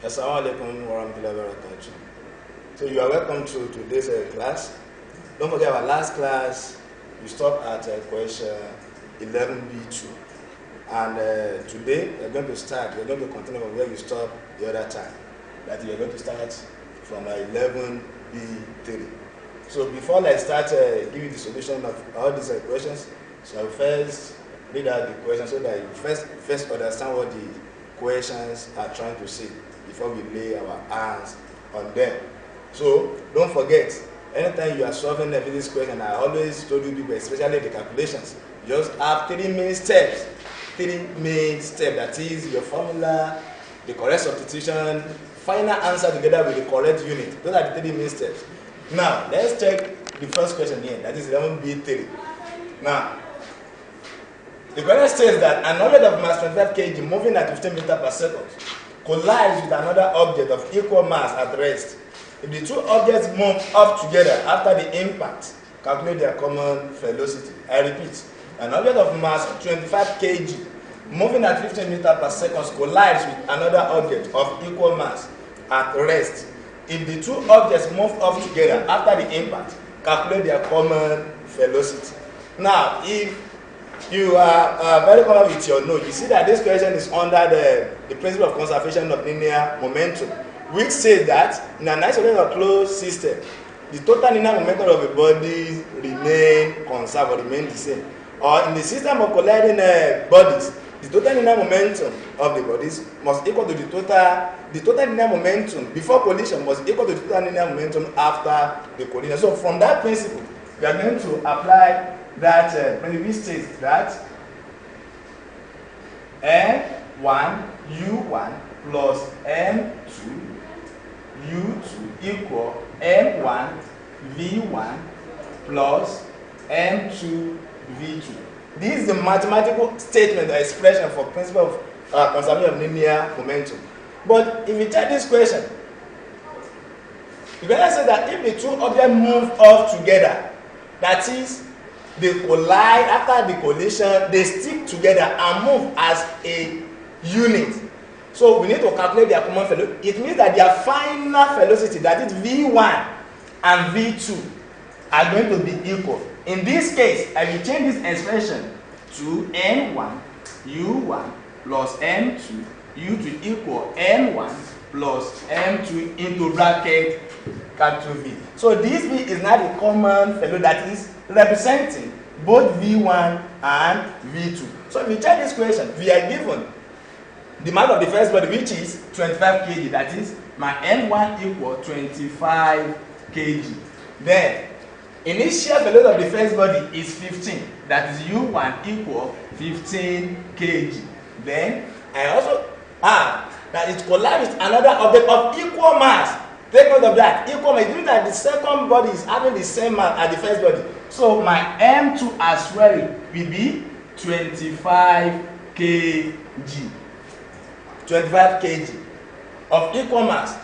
Assalamualaikum warahmatullahi wabarakatuh. So you are welcome to today's class. Don't forget our last class, we stopped at question 11b2. And today we're going to continue from where we stopped the other time. That we are going to start from 11b3. So before I start giving the solution of all these questions, so I will first read out the questions so that you first understand what the questions are trying to say before we lay our hands on them. So don't forget, anytime you are solving a physics question, I always told you people, especially the calculations, you just have 3 main steps. 3 main steps, that is your formula, the correct substitution, final answer together with the correct unit. Those are the 3 main steps. Now, let's check the first question here, that is 11b3. Now, the question says that an object of mass 25 kg moving at 15 meters per second collides with another object of equal mass at rest. If the 2 objects move up together after the impact, calculate their common velocity. I repeat, an object of mass 25 kg moving at 15 meters per second collides with another object of equal mass at rest. If the 2 objects move up together after the impact, calculate their common velocity. Now, if you are very common with your note, you see that this question is under the principle of conservation of linear momentum, which says that in an isolated or closed system, the total linear momentum of a body remain conserved or remain the same. Or in the system of colliding bodies, the total linear momentum of the bodies must equal to the total linear momentum before collision must equal to the total linear momentum after the collision. So from that principle, we are going to apply that principle states that M1 U1 plus M2 U2 equal M1 V1 plus M2 V2. This is the mathematical statement or expression for principle of conservation of linear momentum. But if you check this question, you can say that if the 2 objects move off together, that is, they collide after the collision, they stick together and move as a unit. So we need to calculate their common velocity. It means that their final velocity, that is V1 and V2, are going to be equal. In this case, I will change this expression to M1 U1 plus M2 U2 equal M1 plus M2 into bracket capital V. So this V is now the common velocity that is representing both V1 and V2. So if we check this question, we are given the mass of the first body, which is 25 kg, that is my M1 equal 25 kg. Then initial velocity of the first body is 15, that is U1 equal 15 kg. Then I also have that it collides with another object of equal mass. Take note of that. Equal mass. It means that the second body is having the same mass as the first body. So my M2 as well will be 25 kg. 25 kg of equal mass.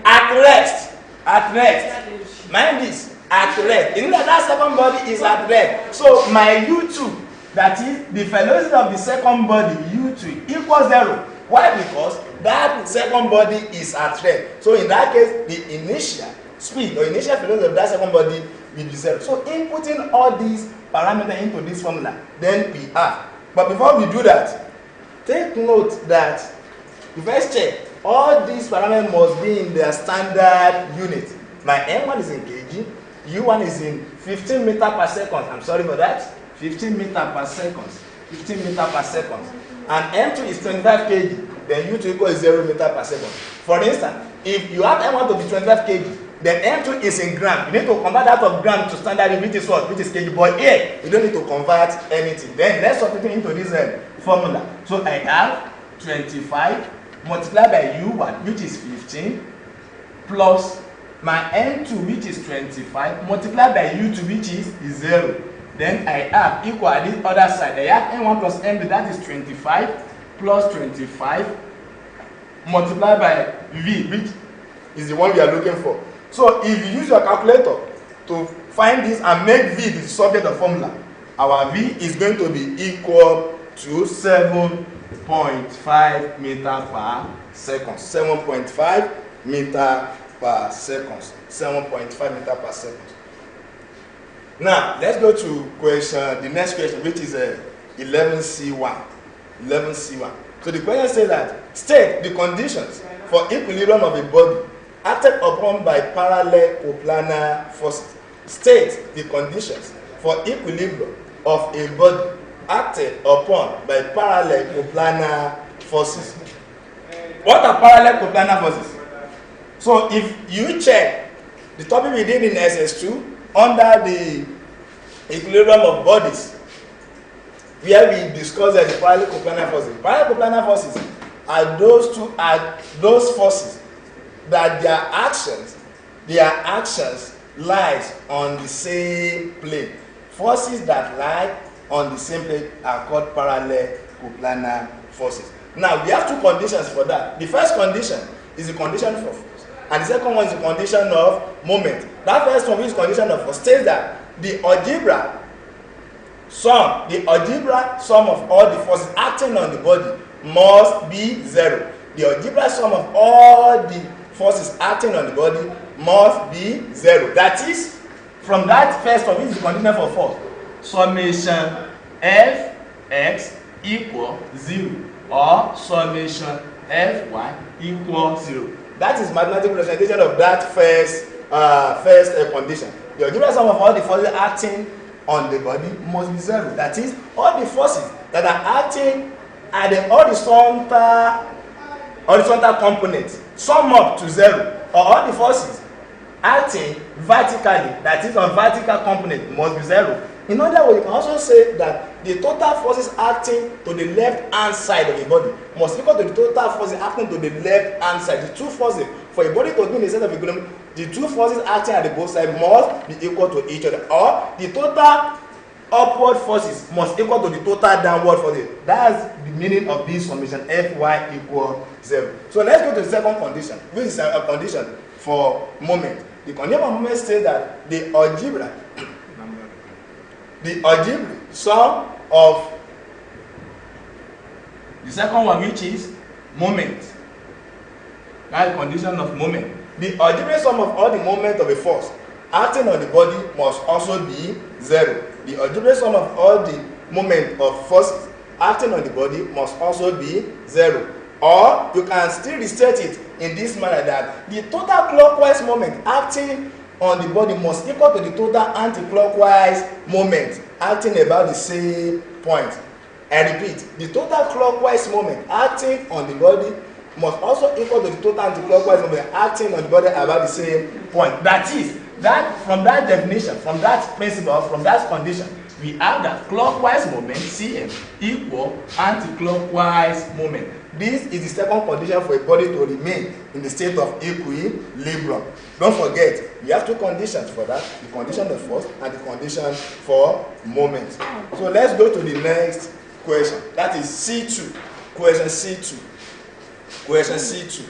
At rest. At rest. Mind this. At rest. You know that second body is at rest. So my U2, that is the velocity of the second body, U2, equals 0. Why? Because that second body is at rest. So in that case, the initial speed or initial velocity of that second body will be 0. So inputting all these parameters into this formula, then we have. But before we do that, take note that we first check all these parameters must be in their standard unit. My M1 is in kg, U1 is in 15 meters per second. I'm sorry for that. 15 meters per second. 15 meters per second. And M2 is 25 kg, then U2 equals 0 meters per second. For instance, if you have M1 to be 25 kg, then M2 is in gram. You need to convert that of gram to standard, which is what? Which is kg. But here, you don't need to convert anything. Then let's substitute into this formula. So I have 25 multiplied by U1, which is 15, plus my M2, which is 25, multiplied by U2, which is 0. Then I have equal at this other side. I have M1 plus M2, that is 25 plus 25 multiplied by V, which is the one we are looking for. So if you use your calculator to find this and make V the subject of formula, our V is going to be equal to 7 7.5 meter per second. 7.5 meter per second. 7.5 meter per second. Now, let's go to the next question, which is 11C1. 11C1. So the question says that state the conditions for equilibrium of a body acted upon by parallel coplanar forces. State the conditions for equilibrium of a body acted upon by parallel coplanar forces. What are parallel coplanar forces? So if you check the topic we did in SS2 under the equilibrium of bodies, where we discussed the parallel coplanar forces. Parallel coplanar forces are those forces that their actions lies on the same plane. Forces that lie on the same plane are called parallel coplanar forces. Now we have two conditions for that. The first condition is the condition for force, and the second one is the condition of moment. That first one, which is condition of force, states that the algebra sum of all the forces acting on the body must be 0. The algebra sum of all the forces acting on the body must be 0. That is, from that first one, which is the condition for force, summation Fx equal 0 or summation Fy equal 0. That is mathematical representation of that first condition. The algebra sum of all the forces acting on the body must be 0. That is, all the forces that are acting at the horizontal component sum up to 0, or all the forces acting vertically, that is on vertical component, must be 0. In other words, you can also say that the total forces acting to the left hand side of a body must equal to the total forces acting to the left hand side. The two forces for a body to be in a state of equilibrium, the two forces acting at the both sides must be equal to each other, or the total upward forces must equal to the total downward forces. That's the meaning of this summation Fy equal 0. So let's go to the second condition, which is a condition for moment. The condition for moment says that the algebra sum of the second one, which is moment. That's the condition of moment. The algebraic sum of all the moment of a force acting on the body must also be 0. The algebraic sum of all the moment of forces acting on the body must also be 0. Or you can still restate it in this manner, that the total clockwise moment acting on the body must equal to the total anti-clockwise moment acting about the same point. I repeat, the total clockwise moment acting on the body must also equal to the total anti-clockwise moment acting on the body about the same point. That is, that from that definition, from that principle, from that condition, we have that clockwise moment Cm equal anti-clockwise moment. This is the second condition for a body to remain in the state of equilibrium. Don't forget, we have two conditions for that: the condition of force and the condition for moment. So let's go to the next question. That is C2. Question C2. Question C2.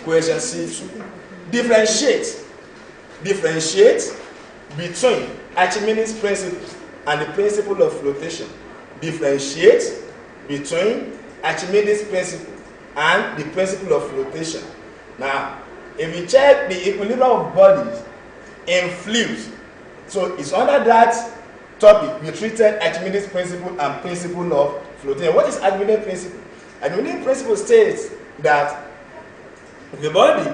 Question C2. Differentiate between Archimedes' principle and the principle of flotation. Differentiate between Archimedes' principle and the principle of flotation. Now, if you check the equilibrium of bodies in fluids, so it's under that topic we treated Archimedes' principle and principle of flotation. What is Archimedes' principle? Archimedes' principle states that the body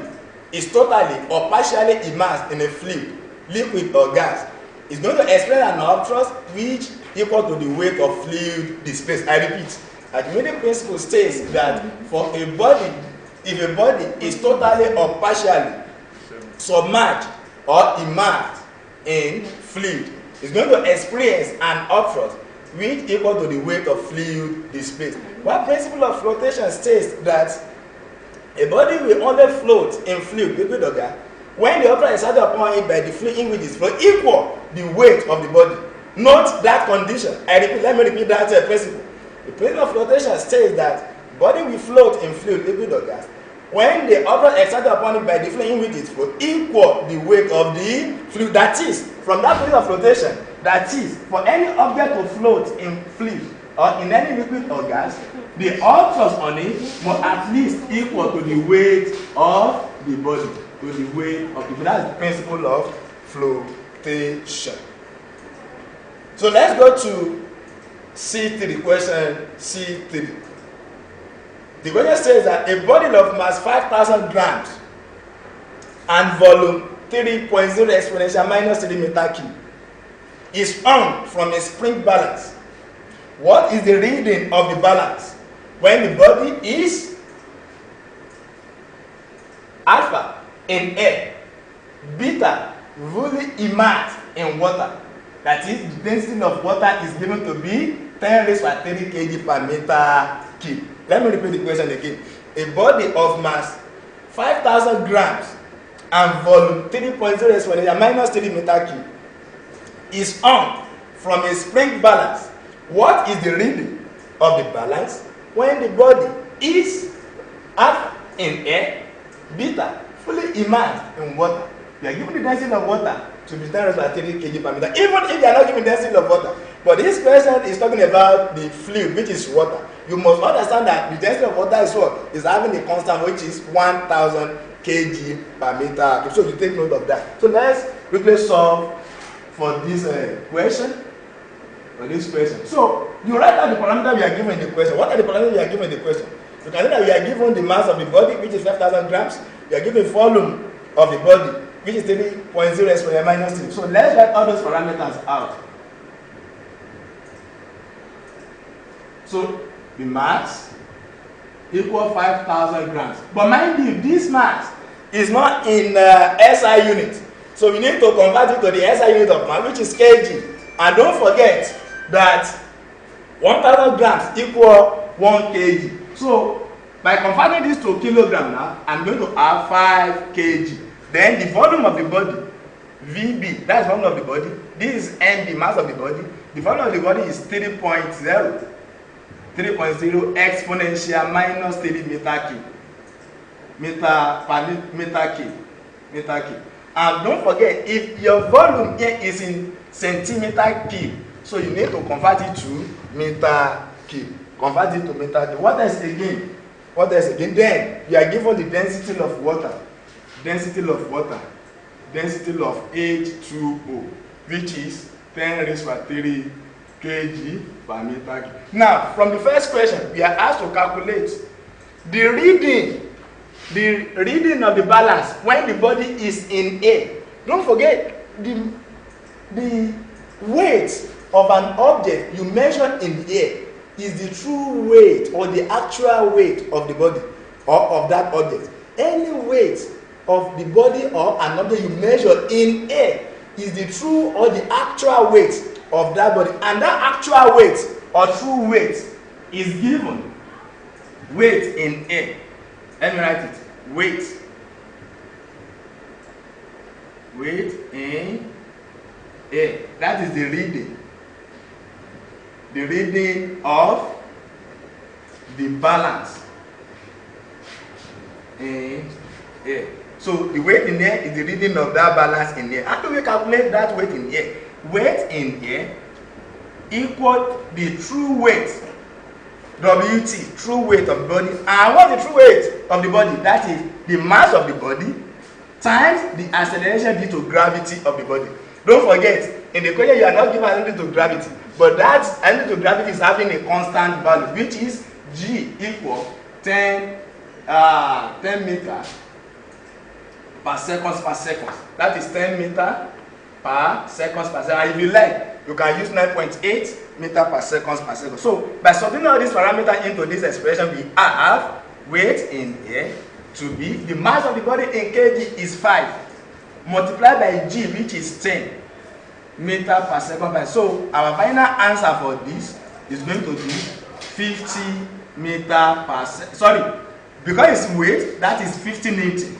is totally or partially immersed in a fluid, liquid or gas. It's going to experience an upthrust which equal to the weight of fluid displaced. I repeat, Archimedes' principle states that for a body, if a body is totally or partially submerged or immersed in fluid, it's going to experience an upthrust which equal to the weight of fluid displaced. One principle of flotation states that a body will only float in fluid, liquid or gas, when the upthrust is added upon it by the fluid in which it flows equal the weight of the body. Note that condition. Let me repeat that principle. The principle of flotation states that body will float in fluid, liquid or gas when the upthrust exerted upon it by the fluid in which it flows equal the weight of the fluid. That is, from that principle of flotation, that is, for any object to float in fluid, or in any liquid or gas, the all thrust on it must at least equal to the weight of the body. To the weight of the body. That's the principle of flotation. So let's go to C3, question C3. The question says that a body of mass 5,000 grams and volume 3.0 exponential minus 3 meter cube is hung from a spring balance. What is the reading of the balance when the body is alpha in air, beta fully immersed in water? That is, the density of water is given to be 10 raised by 3 kg per meter cube. Let me repeat the question again. A body of mass 5,000 grams and volume 3.0 exponential minus 3 meter cube is hung from a spring balance. What is the reading of the balance when the body is alpha in air, beta fully immersed in water? You are given the density of water to be 10 raised by 3 kg per meter, even if you are not given density of water. But this question is talking about the fluid, which is water. You must understand that the density of water is what? Is having a constant which is 1,000 kg per meter. So you take note of that. So let's quickly solve for this question. So you write out the parameter we are given in the question. What are the parameters we are given in the question? You can see that we are given the mass of the body, which is 5,000 grams. We are given volume of the body, which is 3.0 exponential minus 3. So let's write all those parameters out. So the mass equal 5,000 grams. But mind you, this mass is not in SI unit. So we need to convert it to the SI unit of mass, which is kg. And don't forget that 1,000 grams equal 1 kg. So by converting this to kilogram now, I'm going to have 5 kg. Then the volume of the body, VB, that's volume of the body. This is MB, mass of the body. The volume of the body is 3.0 exponential minus 3 meter cube. Meter cube. And don't forget, if your volume here is in centimeter cube, so you need to convert it to meter cube. Convert it to meter cube. What else again? Then you are given the density of water. Density of H2O, which is 10 raised by 3 kg per meter cube. Now, from the first question, we are asked to calculate the reading of the balance when the body is in air. Don't forget, the weight of an object you measure in the air is the true weight or the actual weight of the body or of that object. Any weight of the body or an object you measure in air is the true or the actual weight of that body, and that actual weight or true weight is given weight in air. Let me write it. Weight in air. That is the reading of the balance in air. So the weight in air is the reading of that balance in air. How do we calculate that weight in air? Weight in air equal the true weight, WT, true weight of the body. And what's the true weight of the body? That is the mass of the body times the acceleration due to gravity of the body. Don't forget, in the question you are not given identity to gravity, but that identity to gravity is having a constant value, which is G equal 10 meters per second. That is 10 meters per second. And if you like, you can use 9.8 meters per second. So by substituting all these parameters into this expression, we have weight in air to be the mass of the body in kg is 5 multiplied by G, which is 10 meters per second. So our final answer for this is going to be 50 meters per second. Sorry, because it's weight, that is 50 newtons.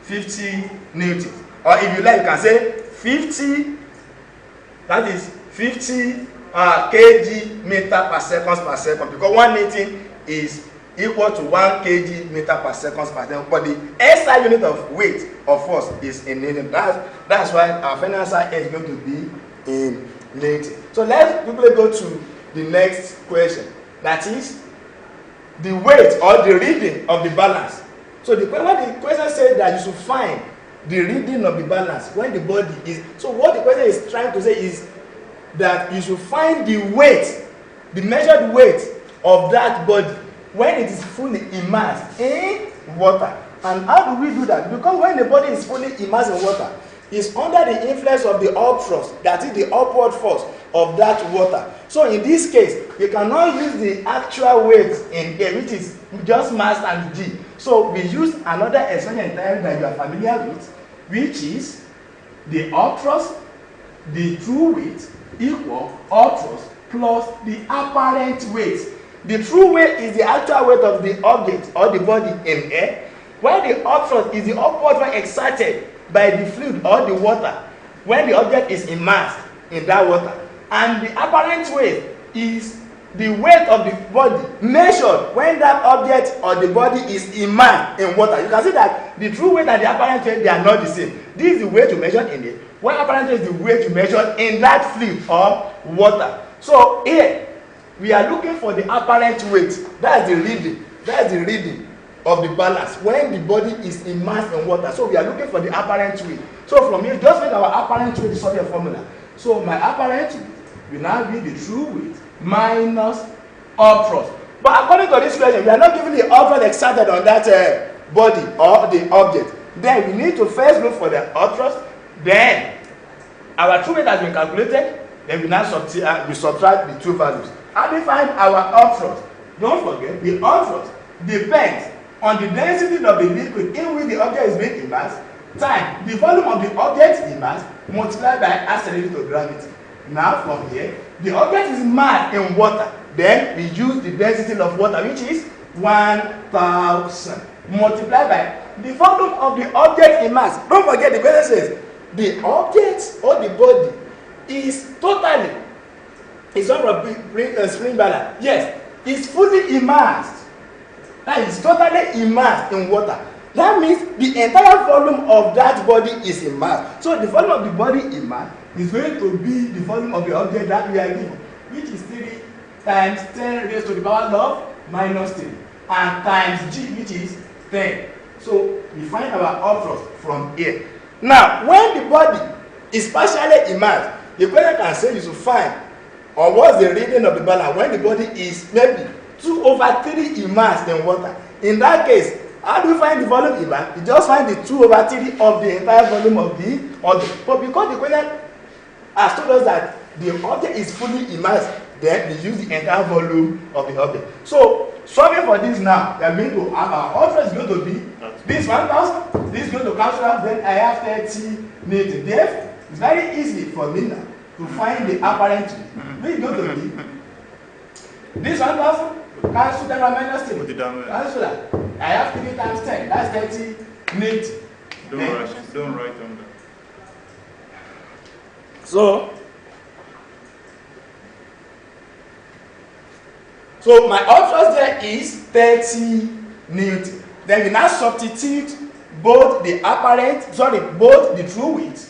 50 newtons. Or if you like, you can say 50, that is 50 kg meter per second, because 1 newton is equal to 1 kg meter per second. But the SI unit of weight of force is in newton. That's why our final answer is going to be in newton. So let's quickly go to the next question. That is the weight or the reading of the balance. So when the question says that you should find the reading of the balance when the body is, so what the question is trying to say is that you should find the weight, the measured weight of that body when it is fully immersed in water. And how do we do that? Because when the body is fully immersed in water, it's under the influence of the upthrust, that is the upward force of that water. So in this case, you cannot use the actual weight in here, which is just mass and G. So we use another expression entirely that you are familiar with, which is the upthrust, the true weight equal upthrust plus the apparent weight. The true weight is the actual weight of the object or the body in air, while the upthrust is the upward force exerted by the fluid or the water when the object is immersed in that water. And the apparent weight is the weight of the body measured when that object or the body is immersed in water. You can see that the true weight and the apparent weight, they are not the same. This is the weight you measured in it, while apparent weight is the weight you measured in that fluid or water. So here we are looking for the apparent weight. That's the reading. That's the reading of the balance when the body is immersed in water. So we are looking for the apparent weight. So from here, just make our apparent weight solve your formula. So my apparent weight will now be the true weight minus upthrust. But according to this question, we are not giving the upthrust exerted on that body or the object. Then we need to first look for the upthrust. Then our true weight has been calculated. Then we now subtract the two values. How do we find our upthrust? Don't forget, the upthrust depends on the density of the liquid in which the object is being immersed time the volume of the object immersed multiplied by accelerated to gravity. Now from here, the object is immersed in water. Then we use the density of water, which is 1000 multiplied by the volume of the object immersed. Don't forget, the question says the object or the body is totally, it's not a spring balance. Yes, it's fully immersed. That is totally immersed in water. That means the entire volume of that body is immersed. So the volume of the body immersed is going to be the volume of the object that we are given, which is 3 times 10 raised to the power of minus 3, and times G, which is 10. So we find our upthrust from here. Now, when the body is partially immersed, the question can say you should find, or what's the reading of the balance when the body is maybe 2/3 immersed in water. In that case, how do we find the volume immersed? You just find the 2/3 of the entire volume of the object. But because the question has told us that the object is fully immersed, then we use the entire volume of the object. So, solving for this now, we are going to have our upthrust is going to be this 1000, this is going to cancel out, then I have 30 Newton. Therefore, it's very easy for me now to find the apparent weight. Which is going to be this 1000. Cancel that minus 3. Cancel that. I have 3 times 10. That's 30 Newton. Don't write on that. So my upthrust there is 30 Newton. Then we now substitute both the true weight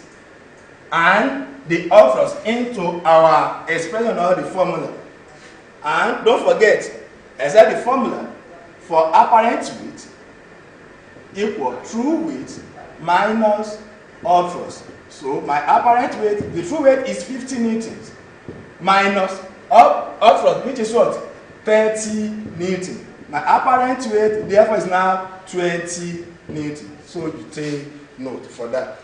and the upthrust into our expression or the formula. And don't forget, I said the formula for apparent weight equal true weight minus upthrust. So my apparent weight, the true weight is 50 newtons minus upthrust, which is what? 30 newton. My apparent weight therefore is now 20 newton. So you take note for that.